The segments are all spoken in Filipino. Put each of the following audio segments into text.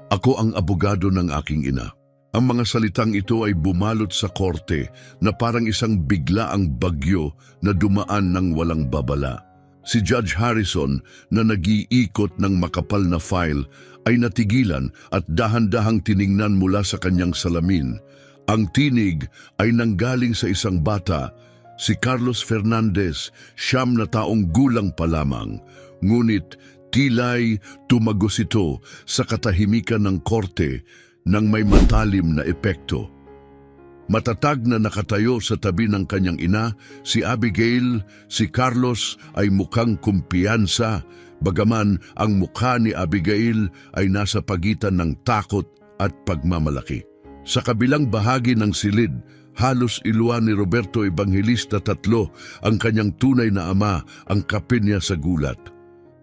Ako ang abogado ng aking ina. Ang mga salitang ito ay bumalot sa korte na parang isang biglaang bagyo na dumaan ng walang babala. Si Judge Harrison na nag-iikot ng makapal na file ay natigilan at dahan-dahang tiningnan mula sa kanyang salamin. Ang tinig ay nanggaling sa isang bata, si Carlos Fernandez, 9 na taong gulang pa lamang. Ngunit tila'y tumagos ito sa katahimikan ng korte nang may matalim na epekto. Matatag na nakatayo sa tabi ng kanyang ina, si Abigail, si Carlos ay mukhang kumpiyansa, bagaman ang mukha ni Abigail ay nasa pagitan ng takot at pagmamalaki. Sa kabilang bahagi ng silid, halos iluwa ni Roberto Evangelista III ang kanyang tunay na ama, ang kape niya sa gulat.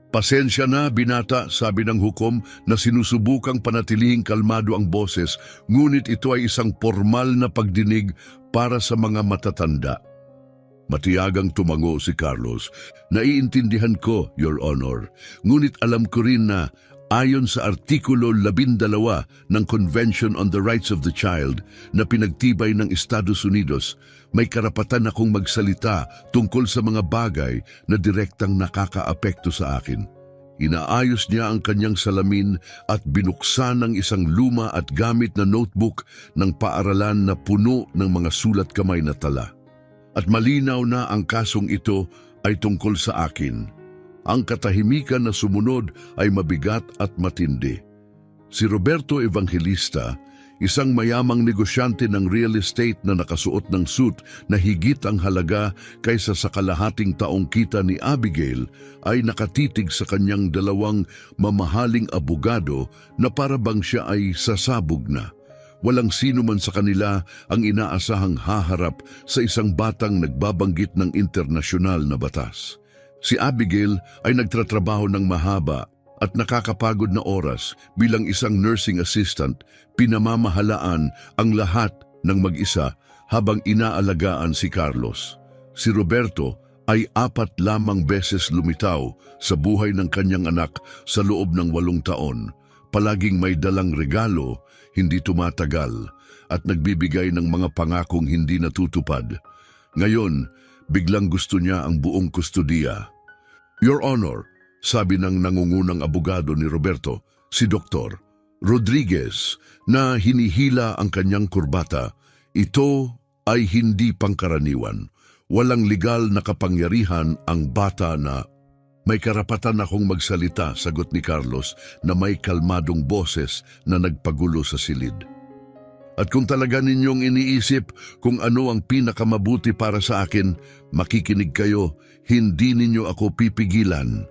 Pasensya na, binata, sabi ng hukom na sinusubukang panatilihing kalmado ang boses, ngunit ito ay isang formal na pagdinig para sa mga matatanda. Matiyagang tumango si Carlos. Naiintindihan ko, Your Honor, ngunit alam ko rin na ayon sa Artikulo 12 ng Convention on the Rights of the Child na pinagtibay ng Estados Unidos, may karapatan akong magsalita tungkol sa mga bagay na direktang nakakaapekto sa akin. Inaayos niya ang kanyang salamin at binuksan ng isang luma at gamit na notebook ng paaralan na puno ng mga sulat kamay na tala. At malinaw na ang kasong ito ay tungkol sa akin. Ang katahimikan na sumunod ay mabigat at matindi. Si Roberto Evangelista, isang mayamang negosyante ng real estate na nakasuot ng suit na higit ang halaga kaysa sa kalahating taong kita ni Abigail, ay nakatitig sa kanyang dalawang mamahaling abogado na para bang siya ay sasabog na. Walang sino man sa kanila ang inaasahang haharap sa isang batang nagbabanggit ng internasyonal na batas. Si Abigail ay nagtatrabaho ng mahaba at nakakapagod na oras bilang isang nursing assistant, pinamamahalaan ang lahat ng mag-isa habang inaalagaan si Carlos. Si Roberto ay 4 lamang beses lumitaw sa buhay ng kanyang anak sa loob ng 8 taon. Palaging may dalang regalo, hindi tumatagal, at nagbibigay ng mga pangakong hindi natutupad. Ngayon, biglang gusto niya ang buong kustodiya. Your Honor, sabi ng nangungunang abogado ni Roberto, si Dr. Rodriguez, na hinihila ang kanyang kurbata, ito ay hindi pangkaraniwan. Walang legal na kapangyarihan ang bata na may karapatan akong magsalita, sagot ni Carlos na may kalmadong boses na nagpagulo sa silid. At kung talaga ninyong iniisip kung ano ang pinakamabuti para sa akin, makikinig kayo, hindi ninyo ako pipigilan.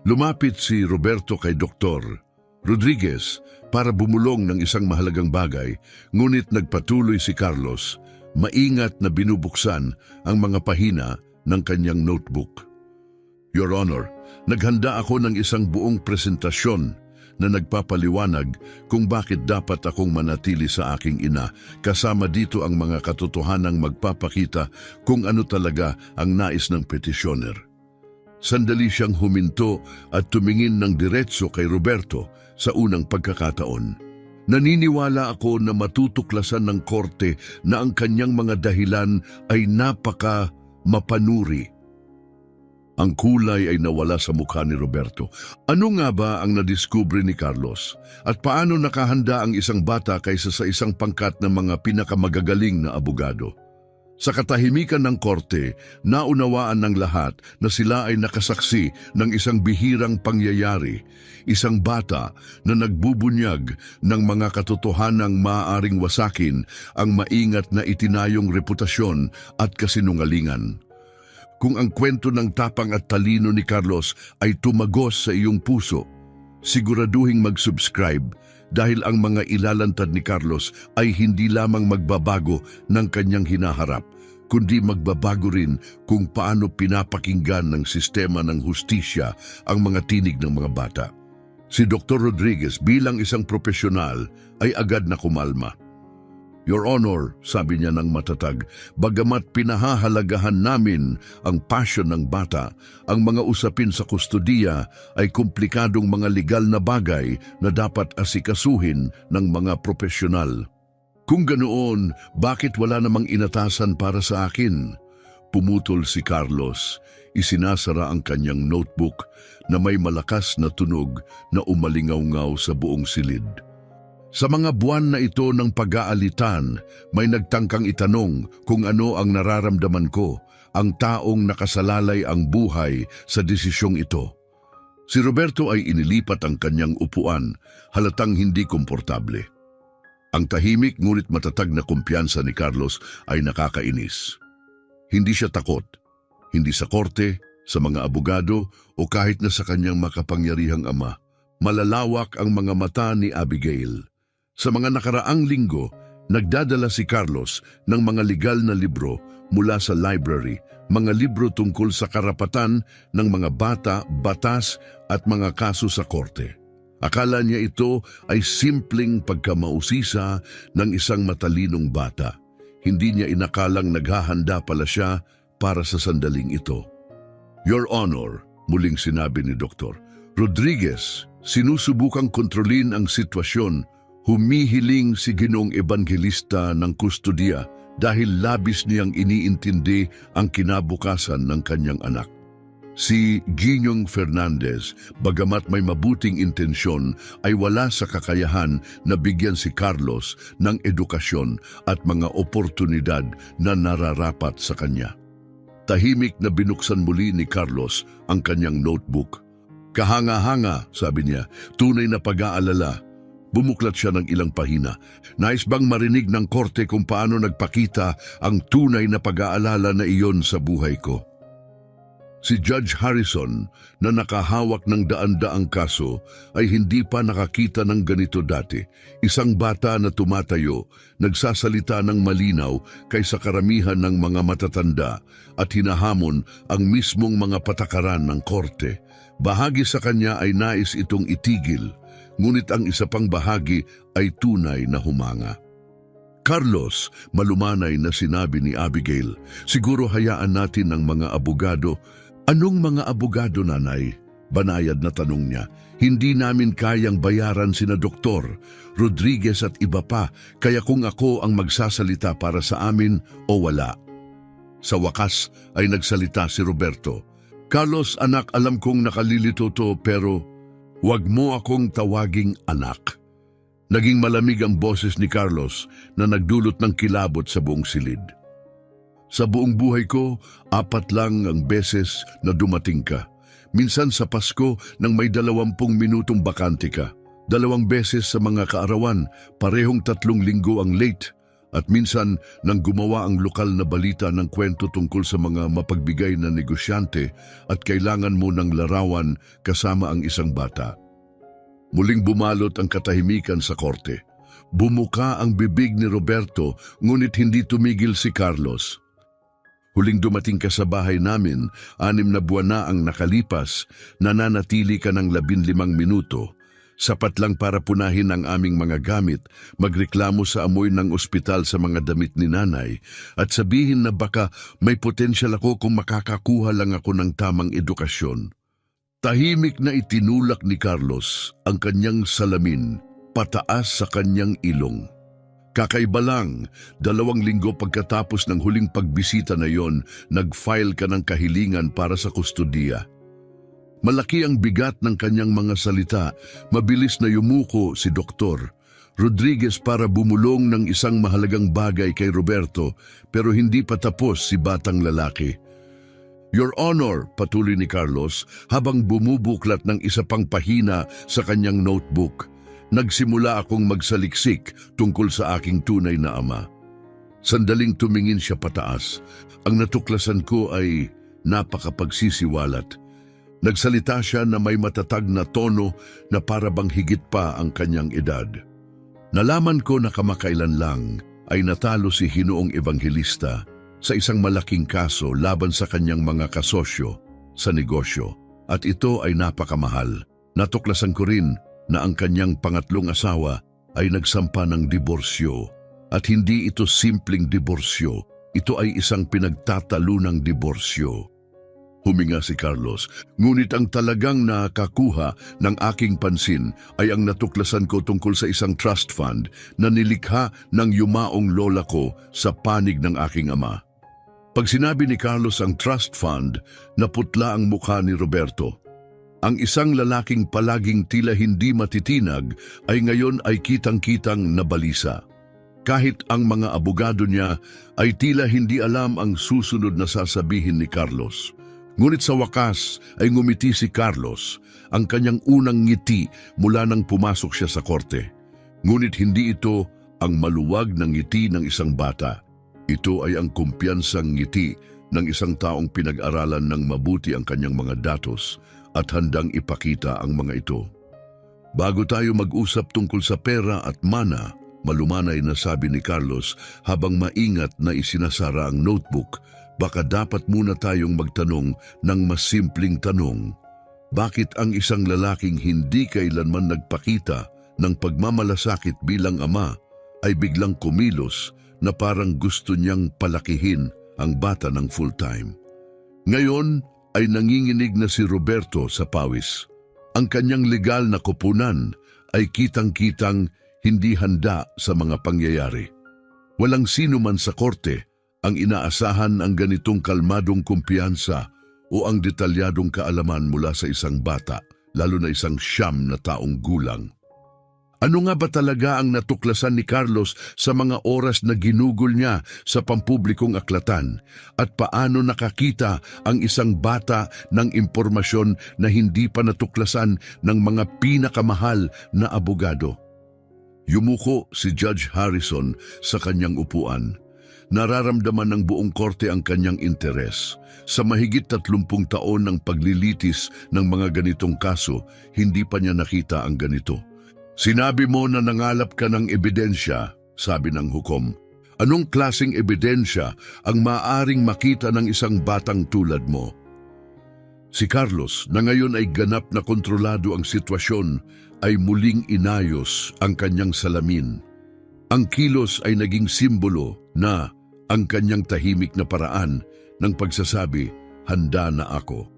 Lumapit si Roberto kay Dr. Rodriguez para bumulong ng isang mahalagang bagay, ngunit nagpatuloy si Carlos, maingat na binubuksan ang mga pahina ng kanyang notebook. Your Honor, naghanda ako ng isang buong presentasyon na nagpapaliwanag kung bakit dapat akong manatili sa aking ina, kasama dito ang mga katotohanang magpapakita kung ano talaga ang nais ng petisyoner. Sandali siyang huminto at tumingin ng diretso kay Roberto sa unang pagkakataon. Naniniwala ako na matutuklasan ng korte na ang kanyang mga dahilan ay mapanuri. Ang kulay ay nawala sa mukha ni Roberto. Ano nga ba ang nadiskubre ni Carlos? At paano nakahanda ang isang bata kaysa sa isang pangkat ng mga pinakamagagaling na abogado? Sa katahimikan ng korte, naunawaan ng lahat na sila ay nakasaksi ng isang bihirang pangyayari, isang bata na nagbubunyag ng mga katotohanang maaaring wasakin ang maingat na itinayong reputasyon at kasinungalingan. Kung ang kwento ng tapang at talino ni Carlos ay tumagos sa iyong puso, siguraduhing mag-subscribe dahil ang mga ilalantad ni Carlos ay hindi lamang magbabago ng kanyang hinaharap, kundi magbabago rin kung paano pinapakinggan ng sistema ng hustisya ang mga tinig ng mga bata. Si Dr. Rodriguez bilang isang profesional ay agad na kumalma. Your Honor, sabi niya ng matatag, bagamat pinahahalagahan namin ang passion ng bata, ang mga usapin sa kustudiya ay komplikadong mga legal na bagay na dapat asikasuhin ng mga profesional. Kung ganoon, bakit wala namang inatasan para sa akin? Pumutol si Carlos. Isinasara ang kanyang notebook na may malakas na tunog na umalingaw-ngaw sa buong silid. Sa mga buwan na ito ng pag-aalitan, may nagtangkang itanong kung ano ang nararamdaman ko, ang taong nakasalalay ang buhay sa desisyong ito. Si Roberto ay inilipat ang kanyang upuan, halatang hindi komportable. Ang tahimik ngunit matatag na kumpiyansa ni Carlos ay nakakainis. Hindi siya takot, hindi sa korte, sa mga abogado o kahit na sa kanyang makapangyarihang ama. Malalawak ang mga mata ni Abigail. Sa mga nakaraang linggo, nagdadala si Carlos ng mga legal na libro mula sa library, mga libro tungkol sa karapatan ng mga bata, batas at mga kaso sa korte. Akala niya ito ay simpleng pagkamausisa ng isang matalinong bata. Hindi niya inakalang naghahanda pala siya para sa sandaling ito. Your Honor, muling sinabi ni Dr. Rodriguez, sinusubukang kontrolin ang sitwasyon. Humihiling si Ginoong Ebangelista ng kustudiya dahil labis niyang iniintindi ang kinabukasan ng kanyang anak. Si Ginyong Fernandez, bagamat may mabuting intensyon, ay wala sa kakayahan na bigyan si Carlos ng edukasyon at mga oportunidad na nararapat sa kanya. Tahimik na binuksan muli ni Carlos ang kanyang notebook. Kahanga-hanga, sabi niya, tunay na pag-aalala. Bumuklat siya ng ilang pahina. Nais bang marinig ng korte kung paano nagpakita ang tunay na pag-aalala na iyon sa buhay ko? Si Judge Harrison, na nakahawak ng daan-daang kaso, ay hindi pa nakakita ng ganito dati. Isang bata na tumatayo, nagsasalita ng malinaw kaysa karamihan ng mga matatanda at hinahamon ang mismong mga patakaran ng korte. Bahagi sa kanya ay nais itong itigil, ngunit ang isa pang bahagi ay tunay na humanga. Carlos, malumanay na sinabi ni Abigail, siguro hayaan natin ang mga abogado. Anong mga abogado, nanay? Banayad na tanong niya. Hindi namin kayang bayaran sina Doktor Rodriguez at iba pa, kaya kung ako ang magsasalita para sa amin o wala. Sa wakas ay nagsalita si Roberto. Carlos, anak, alam kong nakalilito to pero wag mo akong tawaging anak. Naging malamig ang boses ni Carlos na nagdulot ng kilabot sa buong silid. Sa buong buhay ko, 4 lang ang beses na dumating ka. Minsan sa Pasko nang may 20 minutong bakante ka. 2 beses sa mga kaarawan, parehong 3 linggo ang late. At minsan nang gumawa ang lokal na balita ng kwento tungkol sa mga mapagbigay na negosyante at kailangan mo ng larawan kasama ang isang bata. Muling bumalot ang katahimikan sa korte. Bumuka ang bibig ni Roberto ngunit hindi tumigil si Carlos. Huling dumating ka sa bahay namin, 6 na buwan na ang nakalipas, nananatili ka ng 15 minuto. Sapat lang para punahin ang aming mga gamit, magreklamo sa amoy ng ospital sa mga damit ni nanay, at sabihin na baka may potensyal ako kung makakakuha lang ako ng tamang edukasyon. Tahimik na itinulak ni Carlos ang kanyang salamin pataas sa kanyang ilong. Kakaiba lang, 2 linggo pagkatapos ng huling pagbisita na yon, nag-file ka ng kahilingan para sa kustudiya. Malaki ang bigat ng kanyang mga salita, mabilis na yumuko si Dr. Rodriguez para bumulong ng isang mahalagang bagay kay Roberto, pero hindi pa tapos si batang lalaki. Your Honor, patuloy ni Carlos habang bumubuklat ng isa pang pahina sa kanyang notebook. Nagsimula akong magsaliksik tungkol sa aking tunay na ama. Sandaling tumingin siya pataas. Ang natuklasan ko ay napakapagsisiwalat. Nagsalita siya na may matatag na tono na para bang higit pa ang kanyang edad. Nalaman ko na kamakailan lang ay natalo si Ginoong Ebangelista sa isang malaking kaso laban sa kanyang mga kasosyo sa negosyo at ito ay napakamahal. Natuklasan ko rin na ang kanyang pangatlong asawa ay nagsampa ng diborsyo. At hindi ito simpleng diborsyo, ito ay isang pinagtatalunang diborsyo. Huminga si Carlos, ngunit ang talagang nakakuha ng aking pansin ay ang natuklasan ko tungkol sa isang trust fund na nilikha ng yumaong lola ko sa panig ng aking ama. Pag sinabi ni Carlos ang trust fund, naputla ang mukha ni Roberto. Ang isang lalaking palaging tila hindi matitinag ay ngayon ay kitang-kitang nabalisa. Kahit ang mga abogado niya ay tila hindi alam ang susunod na sasabihin ni Carlos. Ngunit sa wakas ay ngumiti si Carlos, ang kanyang unang ngiti mula nang pumasok siya sa korte. Ngunit hindi ito ang maluwag na ngiti ng isang bata. Ito ay ang kumpiyansang ngiti ng isang taong pinag-aralan ng mabuti ang kanyang mga datos at handang ipakita ang mga ito. Bago tayo mag-usap tungkol sa pera at mana, malumanay na sabi ni Carlos habang maingat na isinasara ang notebook, baka dapat muna tayong magtanong ng mas simpleng tanong. Bakit ang isang lalaking hindi kailanman nagpakita ng pagmamalasakit bilang ama ay biglang kumilos na parang gusto niyang palakihin ang bata ng full-time? Ngayon ay nanginginig na si Roberto sa pawis. Ang kanyang legal na koponan ay kitang-kitang hindi handa sa mga pangyayari. Walang sino man sa korte ang inaasahan ang ganitong kalmadong kumpiyansa o ang detalyadong kaalaman mula sa isang bata, lalo na isang 9 na taong gulang. Ano nga ba talaga ang natuklasan ni Carlos sa mga oras na ginugol niya sa pampublikong aklatan? At paano nakakita ang isang bata ng impormasyon na hindi pa natuklasan ng mga pinakamahal na abogado? Yumuko si Judge Harrison sa kanyang upuan. Nararamdaman ng buong korte ang kanyang interes. Sa mahigit 30 taon ng paglilitis ng mga ganitong kaso, hindi pa niya nakita ang ganito. Sinabi mo na nangalap ka ng ebidensya, sabi ng hukom. Anong klaseng ebidensya ang maaring makita ng isang batang tulad mo? Si Carlos, na ngayon ay ganap na kontrolado ang sitwasyon, ay muling inayos ang kanyang salamin. Ang kilos ay naging simbolo na ang kanyang tahimik na paraan ng pagsasabi, handa na ako.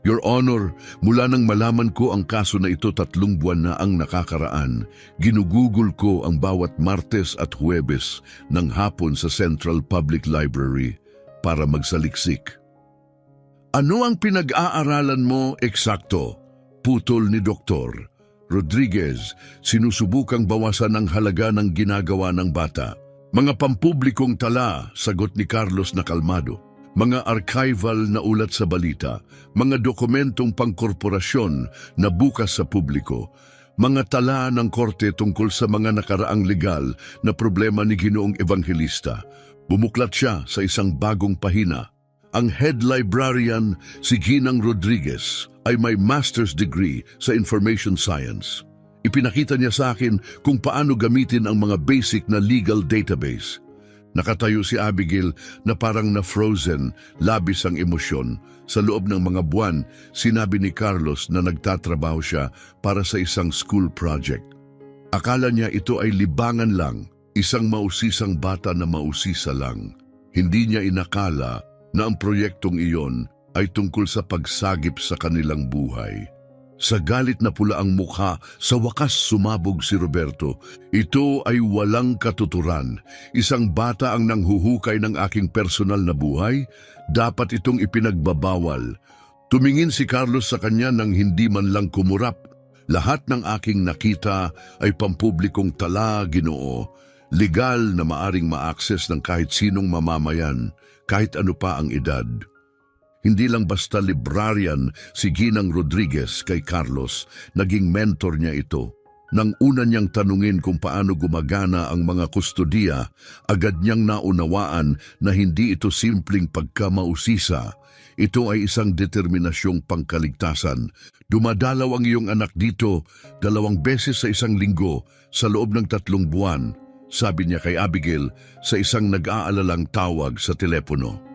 Your Honor, mula nang malaman ko ang kaso na ito 3 buwan na ang nakakaraan, ginugugol ko ang bawat Martes at Huwebes ng hapon sa Central Public Library para magsaliksik. Ano ang pinag-aaralan mo eksakto? Putol ni Dr. Rodriguez, sinusubukang bawasan ang halaga ng ginagawa ng bata. Mga pampublikong tala, sagot ni Carlos na kalmado. Mga archival na ulat sa balita, mga dokumentong pangkorporasyon na bukas sa publiko, mga tala ng korte tungkol sa mga nakaraang legal na problema ni Ginoong Evangelista. Bumuklat siya sa isang bagong pahina. Ang head librarian, si Ginang Rodriguez, ay may master's degree sa information science. Ipinakita niya sa akin kung paano gamitin ang mga basic na legal database. Nakatayo si Abigail na parang na-frozen, labis ang emosyon. Sa loob ng mga buwan, sinabi ni Carlos na nagtatrabaho siya para sa isang school project. Akala niya ito ay libangan lang, isang mausisang bata na mausisa lang. Hindi niya inakala na ang proyektong iyon ay tungkol sa pagsagip sa kanilang buhay. Sa galit na pula ang mukha, sa wakas sumabog si Roberto. Ito ay walang katuturan. Isang bata ang nanghuhukay ng aking personal na buhay. Dapat itong ipinagbabawal. Tumingin si Carlos sa kanya nang hindi man lang kumurap. Lahat ng aking nakita ay pampublikong tala, Ginoo. Legal na maaring ma-access ng kahit sinong mamamayan, kahit ano pa ang edad. Hindi lang basta librarian si Ginang Rodriguez kay Carlos, naging mentor niya ito. Nang una niyang tanungin kung paano gumagana ang mga kustodiya, agad niyang naunawaan na hindi ito simpleng pagkamausisa. Ito ay isang determinasyong pangkaligtasan. Dumadalaw ang iyong anak dito 2 beses sa isang linggo sa loob ng 3 buwan, sabi niya kay Abigail sa isang nag-aalalang tawag sa telepono.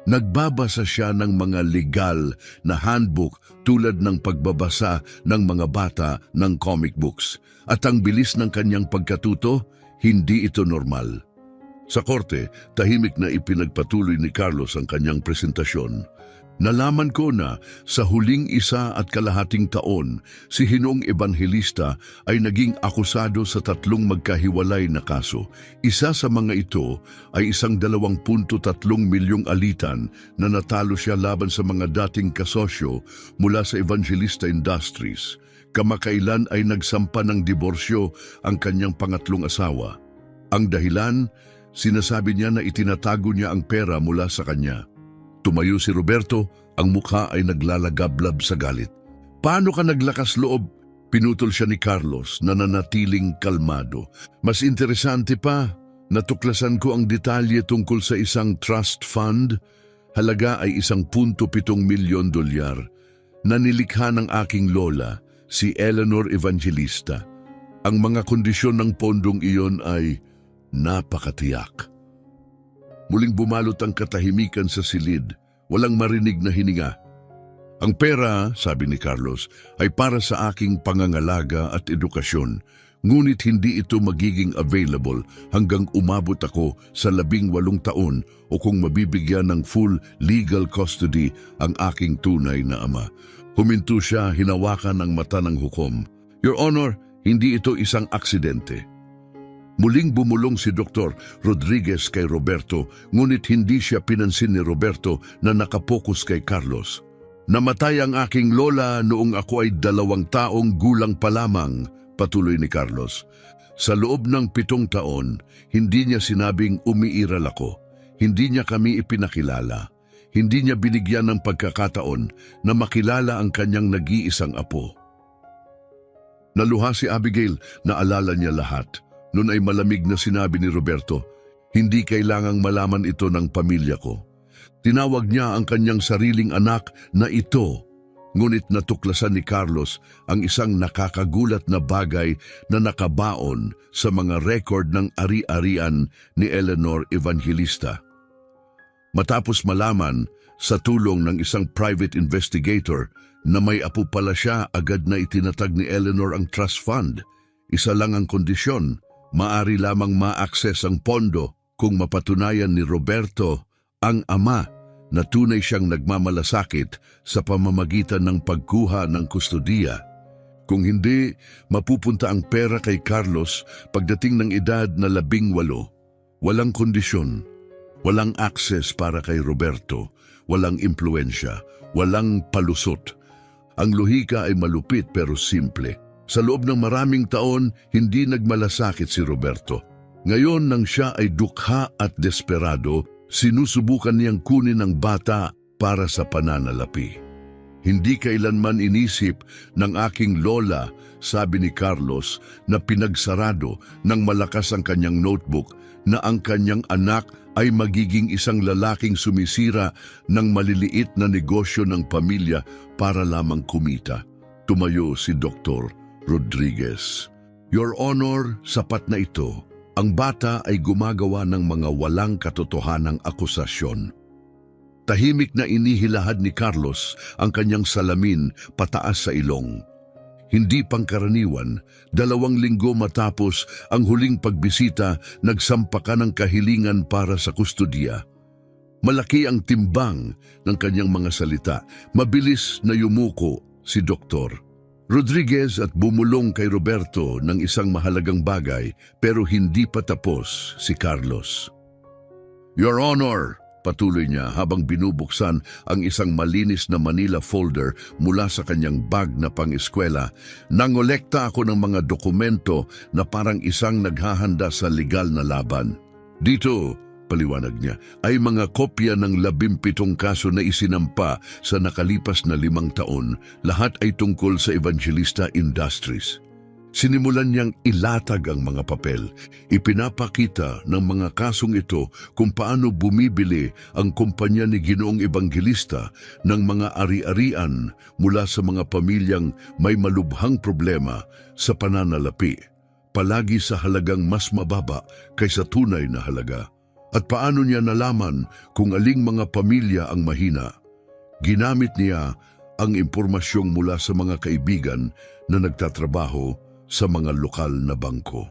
Nagbabasa siya ng mga legal na handbook tulad ng pagbabasa ng mga bata ng comic books. At ang bilis ng kanyang pagkatuto, Hindi ito normal. Sa korte, tahimik na ipinagpatuloy ni Carlos ang kanyang presentasyon. Nalaman ko na sa huling 1.5 taon, si Ginoong Evangelista ay naging akusado sa 3 magkahiwalay na kaso. Isa sa mga ito ay isang 2.3 milyong alitan na natalo siya laban sa mga dating kasosyo mula sa Evangelista Industries. Kamakailan ay nagsampa ng diborsyo ang kanyang pangatlong asawa. Ang dahilan, sinasabi niya na itinatago niya ang pera mula sa kanya. Tumayo si Roberto, ang mukha ay naglalagablab sa galit. Paano ka naglakas loob? Pinutol siya ni Carlos na nanatiling kalmado. Mas interesante pa, natuklasan ko ang detalye tungkol sa isang trust fund. Halaga ay $1.7 milyon. Nanilikha ng aking lola, si Eleanor Evangelista. Ang mga kondisyon ng pondong iyon ay napakatiyak. Muling bumalot ang katahimikan sa silid, walang marinig na hininga. Ang pera, sabi ni Carlos, ay para sa aking pangangalaga at edukasyon, ngunit hindi ito magiging available hanggang umabot ako sa 18 taon o kung mabibigyan ng full legal custody ang aking tunay na ama. Huminto siya, hinawakan ang mata ng hukom. Your Honor, hindi ito isang aksidente. Muling bumulong si Dr. Rodriguez kay Roberto, ngunit hindi siya pinansin ni Roberto na nakapokus kay Carlos. Namatay ang aking lola noong ako ay 2 taong gulang pa lamang, patuloy ni Carlos. Sa loob ng 7 taon, hindi niya sinabing umiiral ako. Hindi niya kami ipinakilala. Hindi niya binigyan ng pagkakataon na makilala ang kanyang nag-iisang apo. Naluha si Abigail, naalala niya lahat. Noon ay malamig na sinabi ni Roberto, hindi kailangang malaman ito ng pamilya ko. Tinawag niya ang kanyang sariling anak na ito, ngunit natuklasan ni Carlos ang isang nakakagulat na bagay na nakabaon sa mga record ng ari-arian ni Eleanor Evangelista. Matapos malaman sa tulong ng isang private investigator na may apo pala siya, agad na itinatag ni Eleanor ang trust fund. Isa lang ang kondisyon, maari lamang ma-access ang pondo kung mapatunayan ni Roberto, ang ama, na tunay siyang nagmamalasakit sa pamamagitan ng pagkuha ng kustodiya. Kung hindi, mapupunta ang pera kay Carlos pagdating ng edad na 18. Walang kondisyon, walang access para kay Roberto, walang impluensya, walang palusot. Ang lohika ay malupit pero simple. Sa loob ng maraming taon, hindi nagmalasakit si Roberto. Ngayon nang siya ay dukha at desperado, sinusubukan niyang kunin ang bata para sa pananalapi. Hindi kailanman inisip ng aking lola, sabi ni Carlos, na pinagsarado ng malakas ang kanyang notebook na ang kanyang anak ay magiging isang lalaking sumisira ng maliliit na negosyo ng pamilya para lamang kumita. Tumayo si Dr. Rodriguez. Your Honor, sapat na ito. Ang bata ay gumagawa ng mga walang katotohanang akusasyon. Tahimik na inihilahad ni Carlos ang kanyang salamin pataas sa ilong. Hindi pangkaraniwan, 2 linggo matapos ang huling pagbisita, nagsampa ka ng kahilingan para sa kustodiya. Malaki ang timbang ng kanyang mga salita. Mabilis na yumuko si Dr. Rodriguez at bumulong kay Roberto ng isang mahalagang bagay, pero hindi pa tapos si Carlos. Your Honor, patuloy niya habang binubuksan ang isang malinis na Manila folder mula sa kanyang bag na pang-eskwela, nangolekta ako ng mga dokumento na parang isang naghahanda sa legal na laban. Dito, paliwanag niya, ay mga kopya ng 17 kaso na isinampa sa nakalipas na 5 taon. Lahat ay tungkol sa Evangelista Industries. Sinimulan niyang ilatag ang mga papel. Ipinapakita ng mga kasong ito kung paano bumibili ang kumpanya ni Ginoong Evangelista ng mga ari-arian mula sa mga pamilyang may malubhang problema sa pananalapi, palagi sa halagang mas mababa kaysa tunay na halaga. At paano niya nalaman kung aling mga pamilya ang mahina? Ginamit niya ang impormasyong mula sa mga kaibigan na nagtatrabaho sa mga lokal na bangko.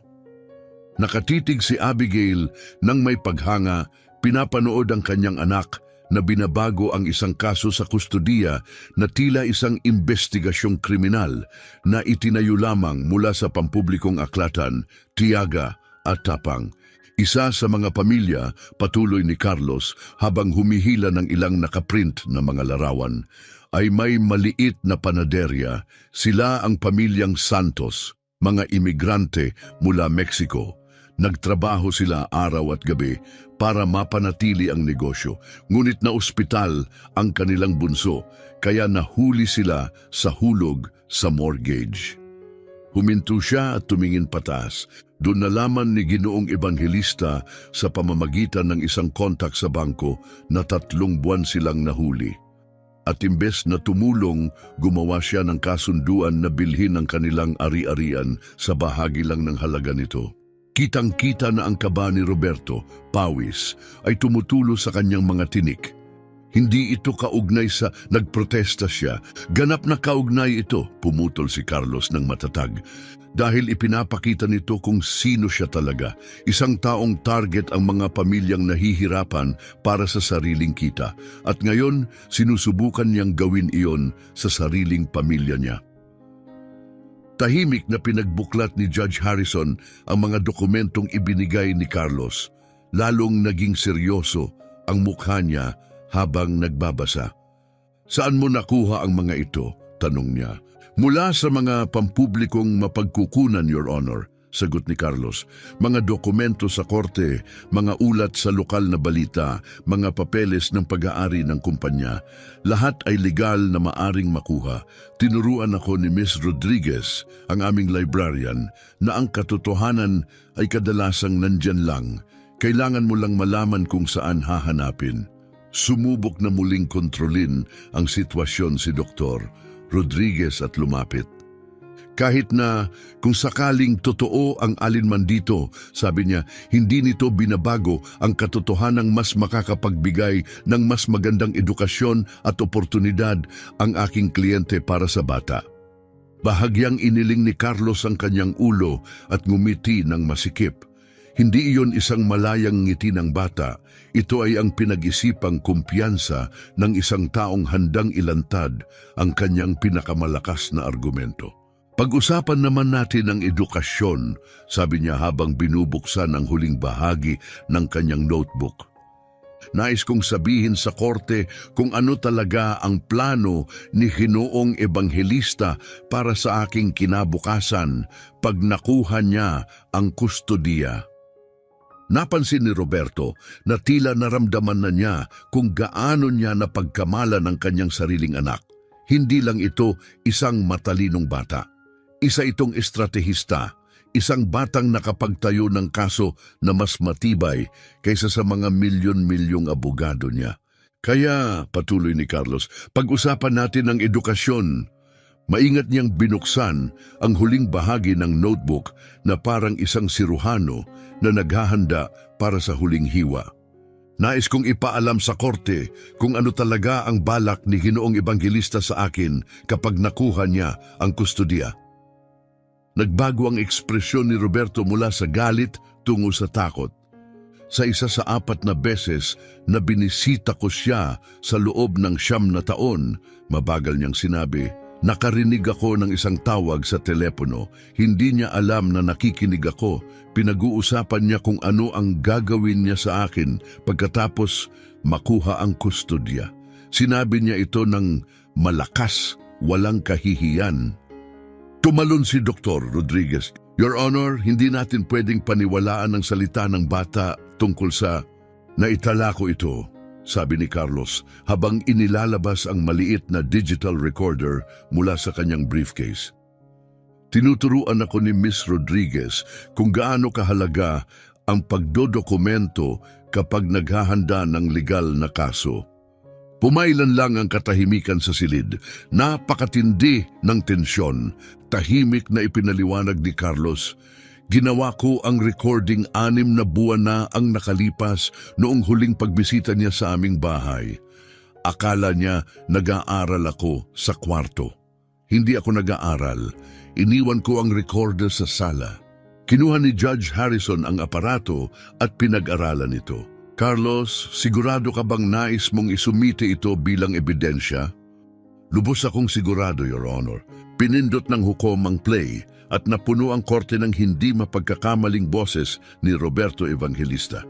Nakatitig si Abigail nang may paghanga, pinapanood ang kanyang anak na binabago ang isang kaso sa kustudiya na tila isang investigasyong kriminal na itinayo lamang mula sa pampublikong aklatan, tiyaga at tapang. Isa sa mga pamilya, patuloy ni Carlos habang humihila ng ilang nakaprint na mga larawan, ay may maliit na panaderya. Sila ang pamilyang Santos, mga imigrante mula Mexico. Nagtrabaho sila araw at gabi para mapanatili ang negosyo, ngunit na ospital ang kanilang bunso, kaya nahuli sila sa hulog sa mortgage. Huminto siya at tumingin pataas. Doon nalaman ni Ginoong Ebanghelista sa pamamagitan ng isang kontak sa bangko na 3 buwan silang nahuli. At imbes na tumulong, gumawa siya ng kasunduan na bilhin ang kanilang ari-arian sa bahagi lang ng halaga nito. Kitang-kita na ang kaba ni Roberto, pawis, ay tumutulo sa kanyang mga tinik. Hindi ito kaugnay sa nagprotesta siya. Ganap na kaugnay ito, pumutol si Carlos ng matatag. Dahil ipinapakita nito kung sino siya talaga. Isang taong target ang mga pamilyang nahihirapan para sa sariling kita. At ngayon, sinusubukan niyang gawin iyon sa sariling pamilya niya. Tahimik na pinagbuklat ni Judge Harrison ang mga dokumentong ibinigay ni Carlos. Lalong naging seryoso ang mukha niya habang nagbabasa. "Saan mo nakuha ang mga ito?" tanong niya. "Mula sa mga pampublikong mapagkukunan, Your Honor," sagot ni Carlos. "Mga dokumento sa korte, mga ulat sa lokal na balita, mga papeles ng pag-aari ng kumpanya. Lahat ay legal na maaring makuha. Tinuruan ako ni Miss Rodriguez, ang aming librarian, na ang katotohanan ay kadalasang nandyan lang. Kailangan mo lang malaman kung saan hahanapin." Sumubok na muling kontrolin ang sitwasyon si Dr. Rodriguez at lumapit. Kahit na kung sakaling totoo ang alinman dito, sabi niya, hindi nito binabago ang katotohanang mas makakapagbigay ng mas magandang edukasyon at oportunidad ang aking kliyente para sa bata. Bahagyang iniling ni Carlos ang kanyang ulo at ngumiti ng masikip. Hindi iyon isang malayang ngiti ng bata. Ito ay ang pinag-isipang kumpiyansa ng isang taong handang ilantad ang kanyang pinakamalakas na argumento. "Pag-usapan naman natin ang edukasyon," sabi niya habang binubuksan ang huling bahagi ng kanyang notebook. "Nais kong sabihin sa korte kung ano talaga ang plano ni Ginoong Ebanghelista para sa aking kinabukasan pag nakuha niya ang kustodiya." Napansin ni Roberto na tila naramdaman na niya kung gaano niya napagkamalan ang kanyang sariling anak. Hindi lang ito isang matalinong bata. Isa itong estratehista, isang batang nakapagtayo ng kaso na mas matibay kaysa sa mga milyon-milyong abogado niya. "Kaya," patuloy ni Carlos, "pag-usapan natin ang edukasyon." Maingat niyang binuksan ang huling bahagi ng notebook na parang isang siruhano na naghahanda para sa huling hiwa. "Nais kong ipaalam sa korte kung ano talaga ang balak ni Ginoong Ebanghelista sa akin kapag nakuha niya ang kustodiya." Nagbago ang ekspresyon ni Roberto mula sa galit tungo sa takot. "Sa isa sa 4 na beses na binisita ko siya sa loob ng 9 na taon, mabagal niyang sinabi, nakarinig ako ng isang tawag sa telepono. Hindi niya alam na nakikinig ako. Pinag-uusapan niya kung ano ang gagawin niya sa akin pagkatapos makuha ang kustodya. Sinabi niya ito ng malakas, walang kahihiyan." Tumalon si Dr. Rodriguez. "Your Honor, hindi natin pwedeng paniwalaan ang salita ng bata tungkol sa..." "Naitala ko ito," sabi ni Carlos habang inilalabas ang maliit na digital recorder mula sa kanyang briefcase. "Tinuturuan ako ni Miss Rodriguez kung gaano kahalaga ang pagdodokumento kapag naghahanda ng legal na kaso." Pumailan lang ang katahimikan sa silid. Napakatindi ng tensyon. Tahimik na ipinaliwanag ni Carlos, "Ginawa ko ang recording 6 na buwan na ang nakalipas noong huling pagbisita niya sa aming bahay. Akala niya nag-aaral ako sa kwarto. Hindi ako nag-aaral. Iniwan ko ang recorder sa sala. Kinuha ni Judge Harrison ang aparato at pinag-aralan ito. Carlos, sigurado ka bang nais mong isumite ito bilang ebidensya? Lubos akong sigurado, Your Honor. Pinindot ng hukom ang play at napuno ang korte ng hindi mapagkakamaling boses ni Roberto Evangelista.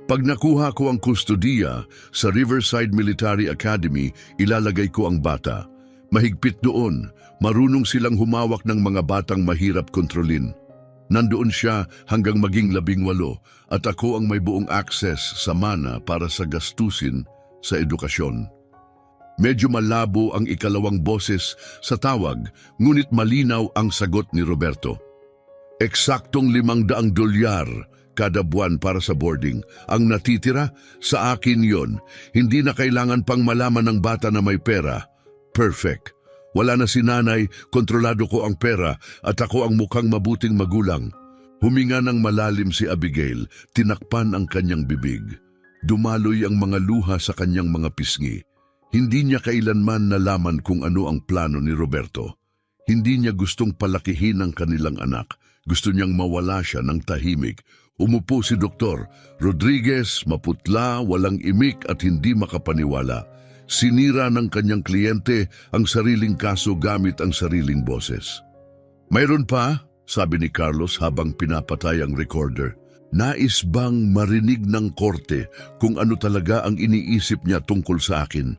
Pag nakuha ko ang kustodiya sa Riverside Military Academy, ilalagay ko ang bata. Mahigpit doon, marunong silang humawak ng mga batang mahirap kontrolin. Nandoon siya hanggang maging 18 at ako ang may buong access sa mana para sa gastusin sa edukasyon. Medyo malabo ang ikalawang boses sa tawag, ngunit malinaw ang sagot ni Roberto. Eksaktong $500 kada buwan para sa boarding. Ang natitira, sa akin yon. Hindi na kailangan pang malaman ng bata na may pera. Perfect. Wala na si nanay, kontrolado ko ang pera at ako ang mukhang mabuting magulang. Huminga ng malalim si Abigail, tinakpan ang kanyang bibig. Dumaloy ang mga luha sa kanyang mga pisngi. Hindi niya kailanman nalaman kung ano ang plano ni Roberto. Hindi niya gustong palakihin ang kanilang anak. Gusto niyang mawala siya ng tahimik. Umupo si Dr. Rodriguez, maputla, walang imik at hindi makapaniwala. Sinira ng kanyang kliyente ang sariling kaso gamit ang sariling boses. Mayroon pa, sabi ni Carlos habang pinapatay ang recorder. Nais bang marinig ng korte kung ano talaga ang iniisip niya tungkol sa akin?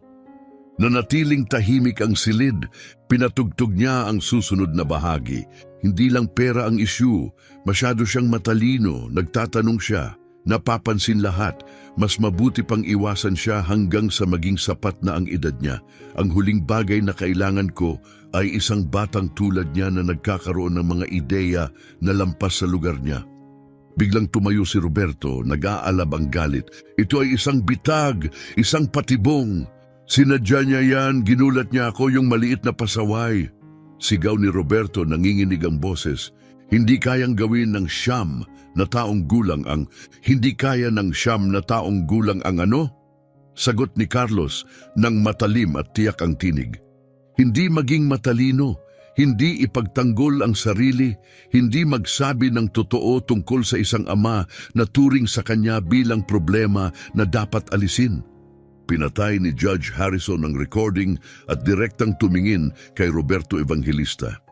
Nanatiling tahimik ang silid, pinatugtog niya ang susunod na bahagi. Hindi lang pera ang issue, masyado siyang matalino, nagtatanong siya. Napapansin lahat, mas mabuti pang iwasan siya hanggang sa maging sapat na ang edad niya. Ang huling bagay na kailangan ko ay isang batang tulad niya na nagkakaroon ng mga ideya na lampas sa lugar niya. Biglang tumayo si Roberto, nag-aalab ang galit. Ito ay isang bitag, isang patibong. Sinadya niya yan, ginulat niya ako yung maliit na pasaway. Sigaw ni Roberto, nanginginig ang boses. Hindi kayang gawin ng siyam na taong gulang ang... Hindi kaya ng siyam na taong gulang ang ano? Sagot ni Carlos nang matalim at tiyak ang tinig. Hindi maging matalino, hindi ipagtanggol ang sarili, hindi magsabi ng totoo tungkol sa isang ama na turing sa kanya bilang problema na dapat alisin. Pinatay ni Judge Harrison ang recording at direktang tumingin kay Roberto Evangelista.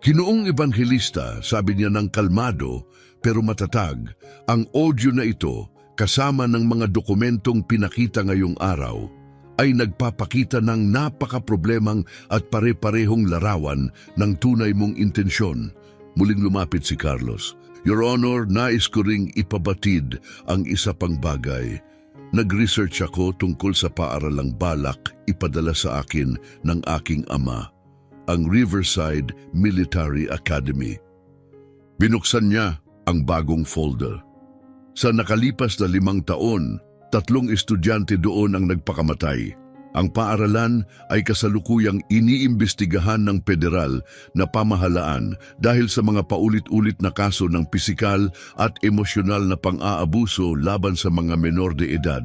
Ginoong Evangelista, sabi niya ng kalmado pero matatag, ang audio na ito kasama ng mga dokumentong pinakita ngayong araw ay nagpapakita ng napaka-problemang at pare-parehong larawan ng tunay mong intensyon. Muling lumapit si Carlos. Your Honor, nais ko ring ipabatid ang isa pang bagay. Nag-research ako tungkol sa paaralang balak ipadala sa akin ng aking ama, ang Riverside Military Academy. Binuksan niya ang bagong folder. Sa nakalipas na 5 taon, 3 estudyante doon ang nagpakamatay. Ang paaralan ay kasalukuyang iniimbestigahan ng federal na pamahalaan dahil sa mga paulit-ulit na kaso ng pisikal at emosyonal na pang-aabuso laban sa mga menor de edad.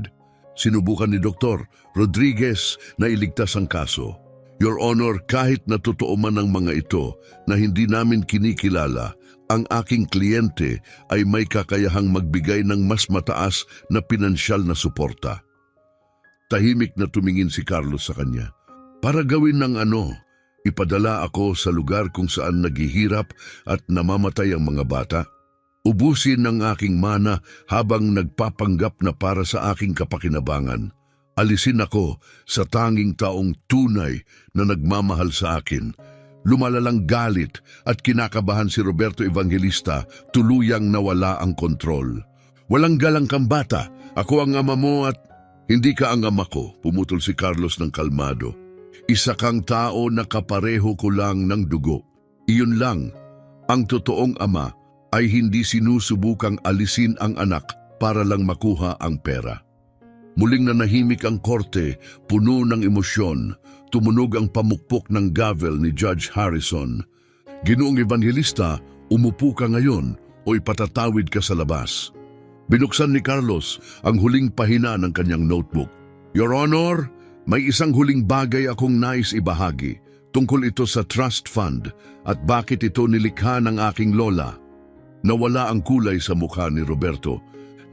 Sinubukan ni Dr. Rodriguez na iligtas ang kaso. Your Honor, kahit na totoo man ang mga ito na hindi namin kinikilala, ang aking kliyente ay may kakayahang magbigay ng mas mataas na pinansyal na suporta. Tahimik na tumingin si Carlos sa kanya. Para gawin ng ano, ipadala ako sa lugar kung saan naghihirap at namamatay ang mga bata. Ubusin ang aking mana habang nagpapanggap na para sa aking kapakinabangan. Alisin ako sa tanging taong tunay na nagmamahal sa akin. Lumalalang galit at kinakabahan si Roberto Evangelista, tuluyang nawala ang kontrol. Walang galang kang bata, ako ang ama mo at... Hindi ka ang ama ko, pumutol si Carlos ng kalmado. Isa kang tao na kapareho ko lang ng dugo. Iyon lang, ang totoong ama ay hindi sinusubukang alisin ang anak para lang makuha ang pera. Muling nanahimik ang korte, puno ng emosyon, tumunog ang pamukpok ng gavel ni Judge Harrison. Ginoong Evangelista, umupo ka ngayon o ipatatawid ka sa labas. Binuksan ni Carlos ang huling pahina ng kanyang notebook. Your Honor, may isang huling bagay akong nais ibahagi. Tungkol ito sa trust fund at bakit ito nilikha ng aking lola. Nawala ang kulay sa mukha ni Roberto.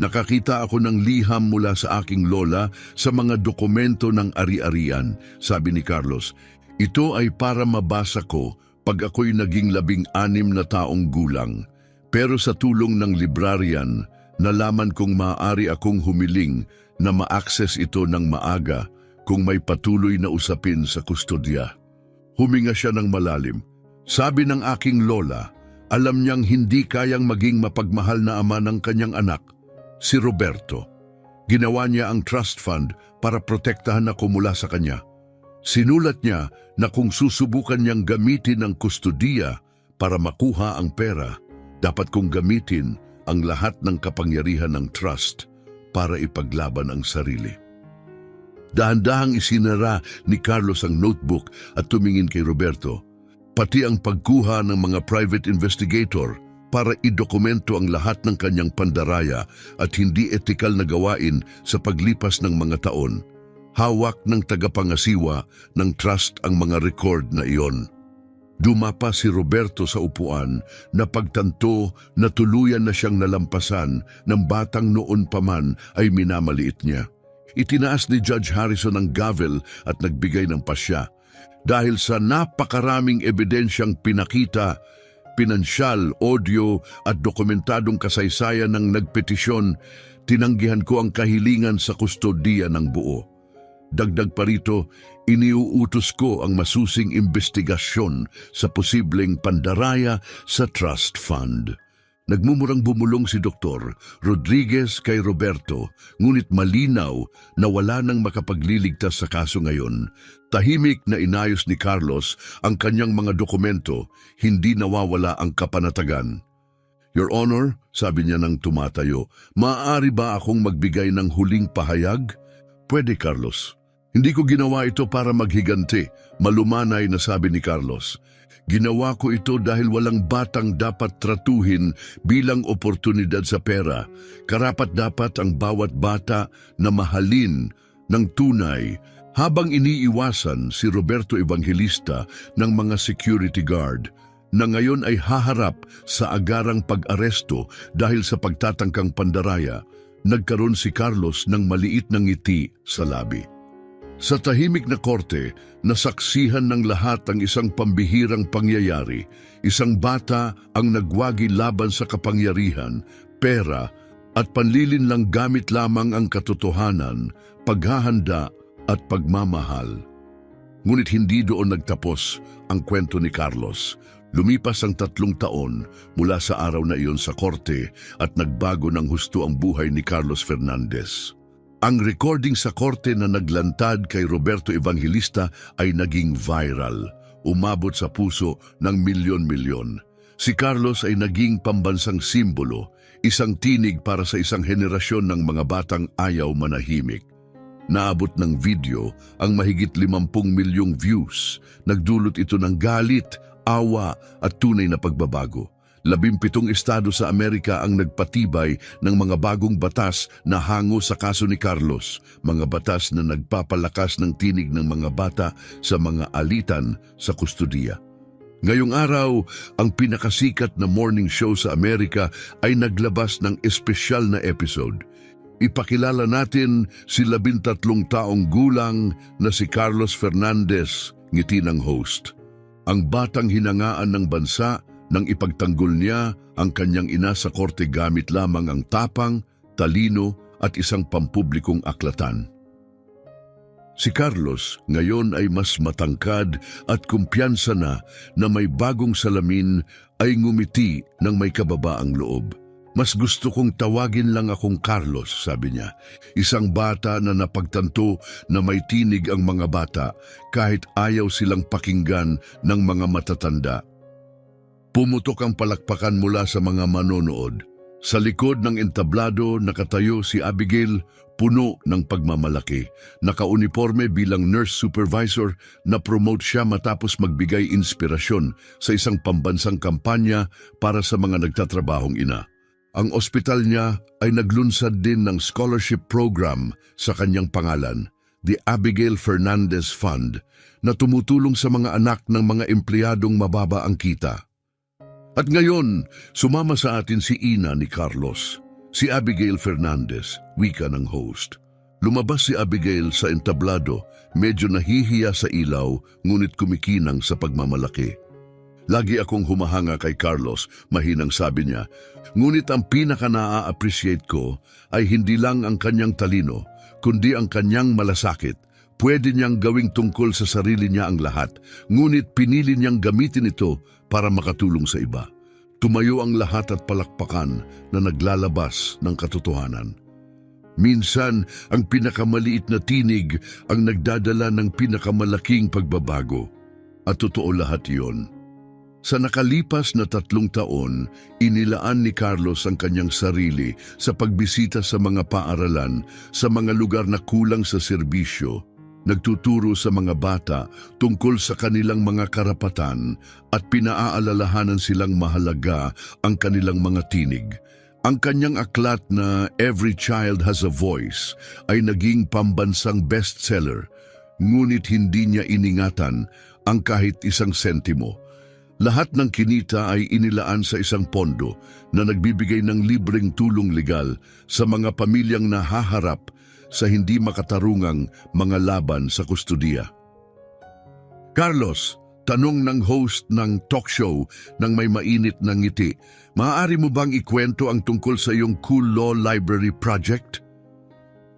Nakakita ako ng liham mula sa aking lola sa mga dokumento ng ari-arian, sabi ni Carlos. Ito ay para mabasa ko pag ako'y naging 16 na taong gulang. Pero sa tulong ng librarian, nalaman kong maaari akong humiling na ma-access ito ng maaga kung may patuloy na usapin sa kustodya. Huminga siya ng malalim. Sabi ng aking lola, alam niyang hindi kayang maging mapagmahal na ama ng kanyang anak, si Roberto. Ginawa niya ang trust fund para protektahan ako mula sa kanya. Sinulat niya na kung susubukan niyang gamitin ang kustodiya para makuha ang pera, dapat kong gamitin ang lahat ng kapangyarihan ng trust para ipaglaban ang sarili. Dahan-dahang isinara ni Carlos ang notebook at tumingin kay Roberto, pati ang pagkuha ng mga private investigator para idokumento ang lahat ng kanyang pandaraya at hindi etikal na gawain sa paglipas ng mga taon. Hawak ng tagapangasiwa ng trust ang mga record na iyon. Dumapa si Roberto sa upuan na pagtanto na tuluyan na siyang nalampasan ng batang noon pa man ay minamaliit niya. Itinaas ni Judge Harrison ang gavel at nagbigay ng pasya. Dahil sa napakaraming ebidensyang pinakita, pinansyal, audio at dokumentadong kasaysayan ng nagpetisyon, tinanggihan ko ang kahilingan sa kustodiya ng buo. Dagdag pa rito, iniuutos ko ang masusing investigasyon sa posibleng pandaraya sa trust fund. Nagmumurang bumulong si Dr. Rodriguez kay Roberto, ngunit malinaw na wala nang makapagliligtas sa kaso ngayon. Tahimik na inayos ni Carlos ang kanyang mga dokumento, hindi nawawala ang kapanatagan. Your Honor, sabi niya nang tumatayo, maaari ba akong magbigay ng huling pahayag? Pwede, Carlos. Hindi ko ginawa ito para maghiganti, malumanay na sabi ni Carlos. Ginawa ko ito dahil walang batang dapat tratuhin bilang oportunidad sa pera. Karapat-dapat ang bawat bata na mahalin ng tunay. Habang iniiwasan si Roberto Evangelista ng mga security guard na ngayon ay haharap sa agarang pag-aresto dahil sa pagtatangkang pandaraya, nagkaroon si Carlos ng maliit na ngiti sa labi. Sa tahimik na korte, nasaksihan ng lahat ang isang pambihirang pangyayari. Isang bata ang nagwagi laban sa kapangyarihan, pera at panlilinlang gamit lamang ang katotohanan, paghahanda at pagmamahal. Ngunit hindi doon nagtapos ang kwento ni Carlos. Lumipas ang 3 taon mula sa araw na iyon sa korte at nagbago ng husto ang buhay ni Carlos Fernandez. Ang recording sa korte na naglantad kay Roberto Evangelista ay naging viral, umabot sa puso ng milyon-milyon. Si Carlos ay naging pambansang simbolo, isang tinig para sa isang henerasyon ng mga batang ayaw manahimik. Naabot ng video ang mahigit 50 milyong views. Nagdulot ito ng galit, awa at tunay na pagbabago. 17 estado sa Amerika ang nagpatibay ng mga bagong batas na hango sa kaso ni Carlos, mga batas na nagpapalakas ng tinig ng mga bata sa mga alitan sa kustodiya. Ngayong araw, ang pinakasikat na morning show sa Amerika ay naglabas ng espesyal na episode. Ipakilala natin si 13 taong gulang na si Carlos Fernandez, ngiti ng host. Ang batang hinangaan ng bansa nang ipagtanggol niya ang kanyang ina sa korte gamit lamang ang tapang, talino at isang pampublikong aklatan. Si Carlos ngayon ay mas matangkad at kumpiyansa na may bagong salamin ay ngumiti ng may kababaang loob. Mas gusto kong tawagin lang akong Carlos, sabi niya. Isang bata na napagtanto na may tinig ang mga bata kahit ayaw silang pakinggan ng mga matatanda. Pumutok ang palakpakan mula sa mga manonood. Sa likod ng entablado nakatayo si Abigail, puno ng pagmamalaki. Nakauniforme bilang nurse supervisor na promote siya matapos magbigay inspirasyon sa isang pambansang kampanya para sa mga nagtatrabahong ina. Ang ospital niya ay naglunsad din ng scholarship program sa kanyang pangalan, the Abigail Fernandez Fund, na tumutulong sa mga anak ng mga empleyadong mababa ang kita. At ngayon, sumama sa atin si ina ni Carlos, si Abigail Fernandez, wika ng host. Lumabas si Abigail sa entablado, medyo nahihiya sa ilaw, ngunit kumikinang sa pagmamalaki. Lagi akong humahanga kay Carlos, mahinang sabi niya, ngunit ang pinaka naa-appreciate ko ay hindi lang ang kanyang talino, kundi ang kanyang malasakit. Pwede niyang gawing tungkol sa sarili niya ang lahat, ngunit pinili niyang gamitin ito para makatulong sa iba. Tumayo ang lahat at palakpakan na naglalabas ng katotohanan. Minsan, ang pinakamaliit na tinig ang nagdadala ng pinakamalaking pagbabago. At totoo lahat iyon. Sa nakalipas na 3 taon, inilaan ni Carlos ang kanyang sarili sa pagbisita sa mga paaralan, sa mga lugar na kulang sa serbisyo, nagtuturo sa mga bata tungkol sa kanilang mga karapatan at pinaaalalahanan silang mahalaga ang kanilang mga tinig. Ang kanyang aklat na Every Child Has a Voice ay naging pambansang bestseller, ngunit hindi niya iningatan ang kahit isang sentimo. Lahat ng kinita ay inilaan sa isang pondo na nagbibigay ng libreng tulong legal sa mga pamilyang nahaharap sa hindi makatarungang mga laban sa kustudiya. Carlos, tanong ng host ng talk show nang may mainit na ngiti, maaari mo bang ikwento ang tungkol sa iyong Cool Law Library project?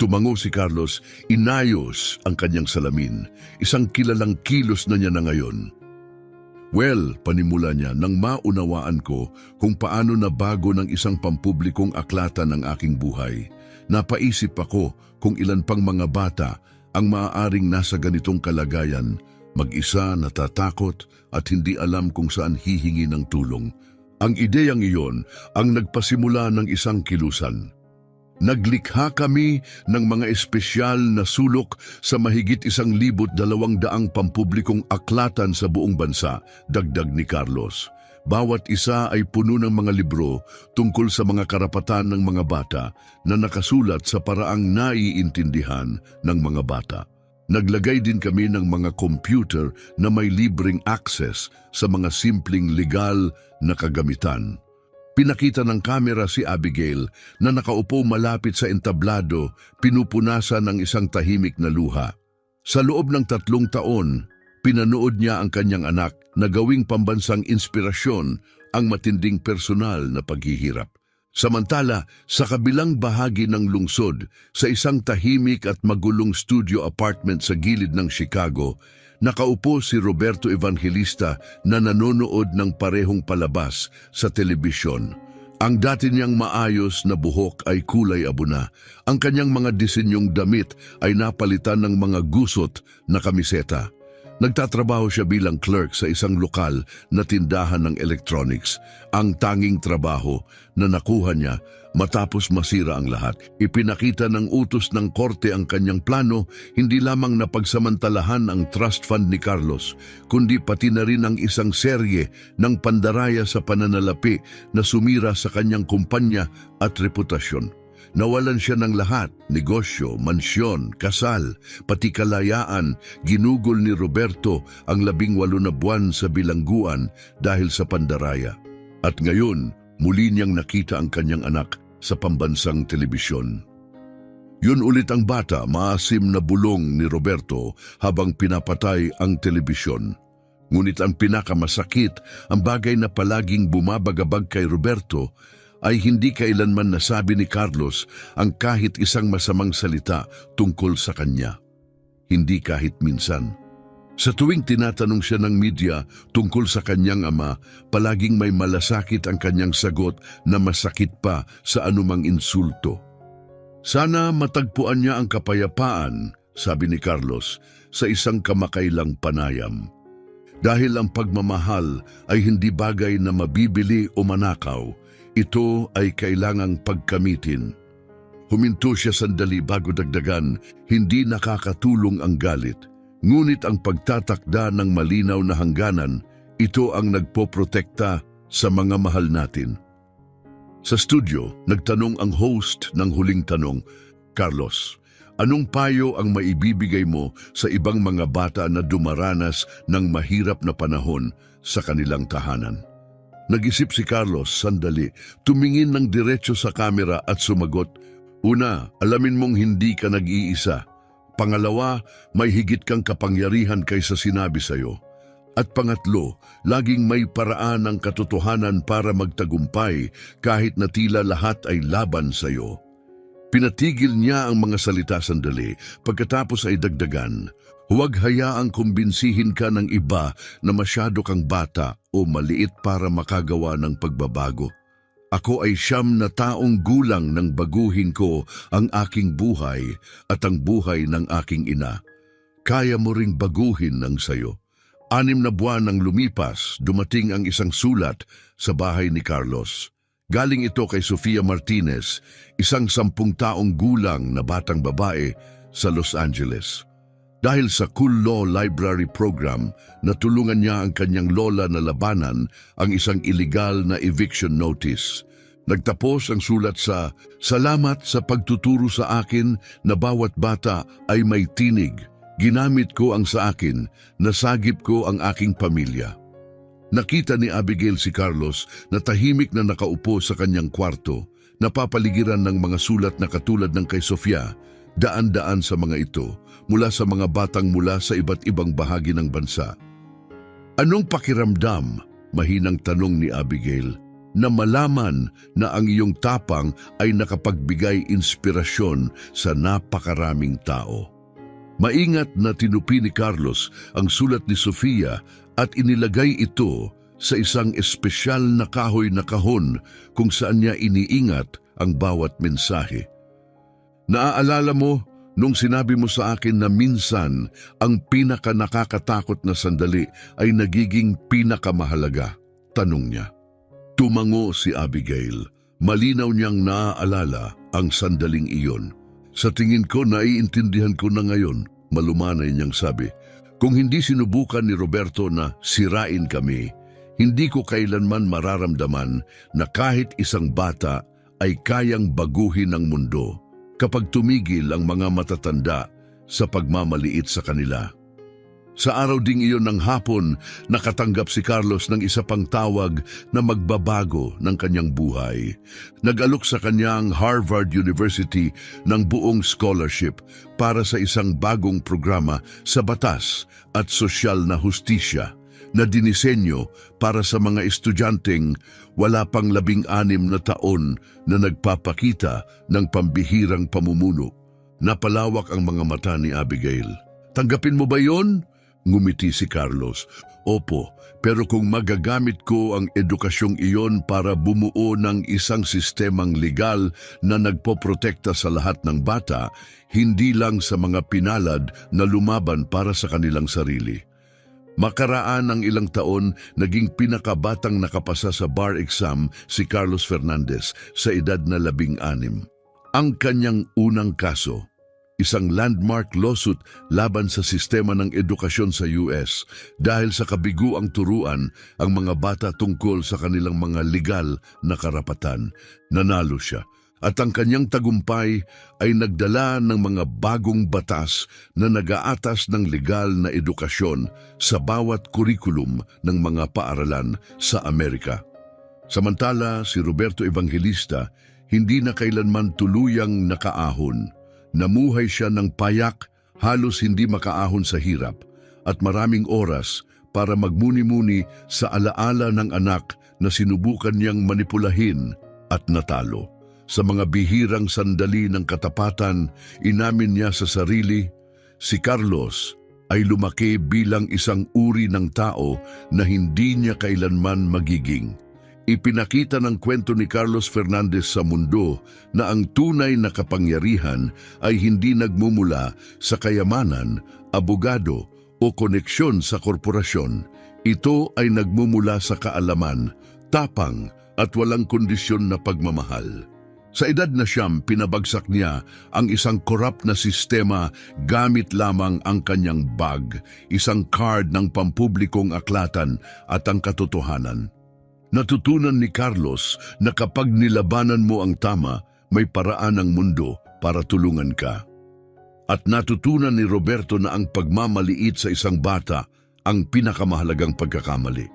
Tumango si Carlos, inayos ang kanyang salamin. Isang kilalang kilos na niya na ngayon. Well, panimula niya nang maunawaan ko kung paano nabago ng isang pampublikong aklatan ang aking buhay. Napaisip ako kung ilan pang mga bata ang maaaring nasa ganitong kalagayan, mag-isa, natatakot at hindi alam kung saan hihingi ng tulong. Ang ideyang iyon ang nagpasimula ng isang kilusan. Naglikha kami ng mga espesyal na sulok sa mahigit 1,200 pampublikong aklatan sa buong bansa, dagdag ni Carlos. Bawat isa ay puno ng mga libro tungkol sa mga karapatan ng mga bata na nakasulat sa paraang naiintindihan ng mga bata. Naglagay din kami ng mga computer na may libreng access sa mga simpleng legal na kagamitan. Pinakita ng kamera si Abigail na nakaupo malapit sa entablado, pinupunasan ng isang tahimik na luha. Sa loob ng 3 taon, pinanood niya ang kanyang anak na gawing pambansang inspirasyon ang matinding personal na paghihirap. Samantala, sa kabilang bahagi ng lungsod, sa isang tahimik at magulong studio apartment sa gilid ng Chicago, nakaupo si Roberto Evangelista na nanonood ng parehong palabas sa telebisyon. Ang dati niyang maayos na buhok ay kulay abo na. Ang kanyang mga disenyong damit ay napalitan ng mga gusot na kamiseta. Nagtatrabaho siya bilang clerk sa isang lokal na tindahan ng electronics. Ang tanging trabaho na nakuha niya matapos masira ang lahat. Ipinakita ng utos ng korte ang kanyang plano, hindi lamang napagsamantalahan ang trust fund ni Carlos, kundi pati na rin ang isang serye ng pandaraya sa pananalapi na sumira sa kanyang kumpanya at reputasyon. Nawalan siya ng lahat, negosyo, mansyon, kasal, pati kalayaan. Ginugol ni Roberto ang 18 na buwan sa bilangguan dahil sa pandaraya. At ngayon, muli niyang nakita ang kanyang anak sa pambansang telebisyon. Yun ulit ang bata, maasim na bulong ni Roberto habang pinapatay ang telebisyon. Ngunit ang pinakamasakit, ang bagay na palaging bumabagabag kay Roberto, ay hindi kailanman nasabi ni Carlos ang kahit isang masamang salita tungkol sa kanya. Hindi kahit minsan. Sa tuwing tinatanong siya ng media tungkol sa kanyang ama, palaging may malasakit ang kanyang sagot na masakit pa sa anumang insulto. Sana matagpuan niya ang kapayapaan, sabi ni Carlos, sa isang kamakailang panayam. Dahil ang pagmamahal ay hindi bagay na mabibili o manakaw, ito ay kailangang pagkamitin. Huminto siya sandali bago dagdagan, hindi nakakatulong ang galit. Ngunit ang pagtatakda ng malinaw na hangganan, ito ang nagpoprotekta sa mga mahal natin. Sa studio, nagtanong ang host ng huling tanong, Carlos, anong payo ang maibibigay mo sa ibang mga bata na dumaranas ng mahirap na panahon sa kanilang tahanan? Nag-isip si Carlos, sandali, tumingin ng diretso sa kamera at sumagot, "Una, alamin mong hindi ka nag-iisa. Pangalawa, may higit kang kapangyarihan kaysa sinabi sa'yo. At pangatlo, laging may paraan ng katotohanan para magtagumpay kahit na tila lahat ay laban sa'yo." Pinatigil niya ang mga salita sandali, pagkatapos ay dagdagan, "Huwag hayaang kumbinsihin ka ng iba na masyado kang bata o maliit para makagawa ng pagbabago. Ako ay 9 na taong gulang nang baguhin ko ang aking buhay at ang buhay ng aking ina. Kaya mo ring baguhin ng sayo." 6 na buwan nang lumipas, dumating ang isang sulat sa bahay ni Carlos. Galing ito kay Sofia Martinez, isang 10 taong gulang na batang babae sa Los Angeles. Dahil sa Cool Law Library Program, natulungan niya ang kanyang lola na labanan ang isang illegal na eviction notice. Nagtapos ang sulat sa, "Salamat sa pagtuturo sa akin na bawat bata ay may tinig. Ginamit ko ang sa akin, nasagip ko ang aking pamilya." Nakita ni Abigail si Carlos na tahimik na nakaupo sa kanyang kwarto, napapaligiran ng mga sulat na katulad ng kay Sofia, daan-daan sa mga ito, mula sa mga batang mula sa iba't ibang bahagi ng bansa. "Anong pakiramdam?" mahinang tanong ni Abigail, "na malaman na ang iyong tapang ay nakapagbigay inspirasyon sa napakaraming tao?" Maingat na tinupi ni Carlos ang sulat ni Sofia at inilagay ito sa isang espesyal na kahoy na kahon kung saan niya iniingat ang bawat mensahe. "Naaalala mo nung sinabi mo sa akin na minsan ang pinaka-nakakatakot na sandali ay nagiging pinakamahalaga?" tanong niya. Tumango si Abigail. Malinaw niyang naaalala ang sandaling iyon. "Sa tingin ko, naiintindihan ko na ngayon," malumanay niyang sabi. "Kung hindi sinubukan ni Roberto na sirain kami, hindi ko kailanman mararamdaman na kahit isang bata ay kayang baguhin ang mundo kapag tumigil ang mga matatanda sa pagmamaliit sa kanila." Sa araw ding iyon ng hapon, nakatanggap si Carlos ng isa pang tawag na magbabago ng kanyang buhay. Nag-alok sa kanyang Harvard University ng buong scholarship para sa isang bagong programa sa batas at sosyal na hustisya na dinisenyo para sa mga estudyanteng wala pang 16 na taon na nagpapakita ng pambihirang pamumuno. Napalawak ang mga mata ni Abigail. "Tanggapin mo ba yon?" Ngumiti si Carlos. "Opo, pero kung magagamit ko ang edukasyong iyon para bumuo ng isang sistemang legal na nagpoprotekta sa lahat ng bata, hindi lang sa mga pinalad na lumaban para sa kanilang sarili." Makaraan ng ilang taon, naging pinakabatang nakapasa sa bar exam si Carlos Fernandez sa edad na 16. Ang kanyang unang kaso, isang landmark lawsuit laban sa sistema ng edukasyon sa US dahil sa kabiguang turuan ang mga bata tungkol sa kanilang mga legal na karapatan. Nanalo siya at ang kanyang tagumpay ay nagdala ng mga bagong batas na nag-aatas ng legal na edukasyon sa bawat kurikulum ng mga paaralan sa Amerika. Samantala, si Roberto Evangelista hindi na kailanman tuluyang nakaahon. Namuhay siya ng payak, halos hindi makaahon sa hirap, at maraming oras para magmuni-muni sa alaala ng anak na sinubukan niyang manipulahin at natalo. Sa mga bihirang sandali ng katapatan, inamin niya sa sarili, si Carlos ay lumaki bilang isang uri ng tao na hindi niya kailanman magiging. Ipinakita ng kwento ni Carlos Fernandez sa mundo na ang tunay na kapangyarihan ay hindi nagmumula sa kayamanan, abogado o koneksyon sa korporasyon. Ito ay nagmumula sa kaalaman, tapang at walang kondisyon na pagmamahal. Sa edad na 9, pinabagsak niya ang isang korap na sistema gamit lamang ang kanyang bag, isang card ng pampublikong aklatan at ang katotohanan. Natutunan ni Carlos na kapag nilabanan mo ang tama, may paraan ang mundo para tulungan ka. At natutunan ni Roberto na ang pagmamaliit sa isang bata ang pinakamahalagang pagkakamali.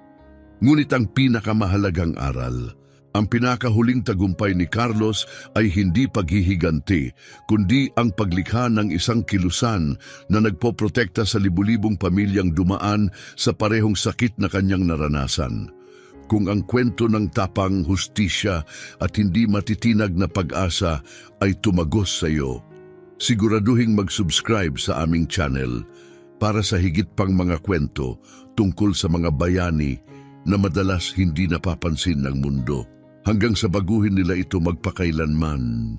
Ngunit ang pinakamahalagang aral, ang pinakahuling tagumpay ni Carlos ay hindi paghihiganti, kundi ang paglikha ng isang kilusan na nagpoprotekta sa libu-libong pamilyang dumaan sa parehong sakit na kanyang naranasan. Kung ang kwento ng tapang, hustisya at hindi matitinag na pag-asa ay tumagos sa iyo, siguraduhing mag-subscribe sa aming channel para sa higit pang mga kwento tungkol sa mga bayani na madalas hindi napapansin ng mundo. Hanggang sa baguhin nila ito magpakailanman.